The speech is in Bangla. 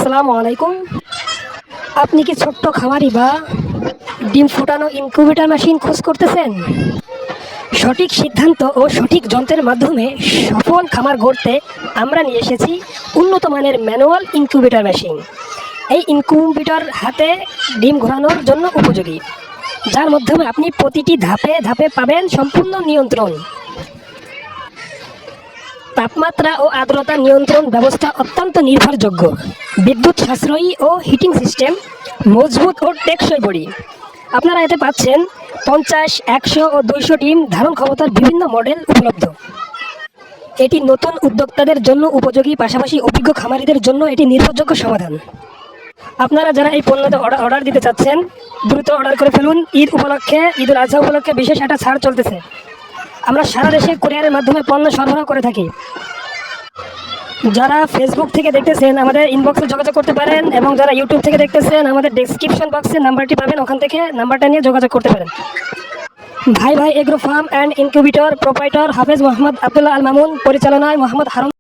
আসসালামু আলাইকুম। আপনি কি ছোট্ট খামারি বা ডিম ফোটানো ইনকিউবেটর মেশিন খোঁজ করতেছেন? সঠিক সিদ্ধান্ত ও সঠিক যন্ত্রের মাধ্যমে সফল খামার গড়তে আমরা নিয়ে এসেছি উন্নত মানের ম্যানুয়াল ইনকিউবেটর মেশিন। এই ইনকিউবেটর হাতে ডিম ঘোরানোর জন্য উপযোগী, যার মাধ্যমে আপনি প্রতিটি ধাপে ধাপে পাবেন সম্পূর্ণ নিয়ন্ত্রণ। তাপমাত্রা ও আর্দ্রতা নিয়ন্ত্রণ ব্যবস্থা অত্যন্ত নির্ভরযোগ্য, বিদ্যুৎ সাশ্রয়ী ও হিটিং সিস্টেম, মজবুত ও টেকসই বডি। আপনারা এতে পাচ্ছেন 50, 100 ও 200 ডিম ধারণ ক্ষমতার বিভিন্ন মডেল উপলব্ধ। এটি নতুন উদ্যোক্তাদের জন্য উপযোগী, পাশাপাশি অভিজ্ঞ খামারিদের জন্য এটি নির্ভরযোগ্য সমাধান। আপনারা যারা এই পণ্যতে অর্ডার দিতে চাচ্ছেন, দ্রুত অর্ডার করে ফেলুন। ঈদ উপলক্ষে, ঈদুল আজহা উপলক্ষে বিশেষ একটা ছাড় চলতেছে। আমরা সারা দেশে কুরিয়ারের মাধ্যমে পণ্য সরবরাহ করে থাকি। যারা ফেসবুক থেকে দেখতেছেন আমাদের ইনবক্সে যোগাযোগ করতে পারেন, এবং যারা ইউটিউব থেকে দেখতেছেন আমাদের ডেসক্রিপশন বক্সে নাম্বারটি পাবেন, ওখান থেকে নাম্বারটা নিয়ে যোগাযোগ করতে পারেন। ভাই agro farm and incubator proprietor হাফেজ মোহাম্মদ আব্দুল্লাহ আল মামুন, পরিচালনায় মোহাম্মদ হারুন।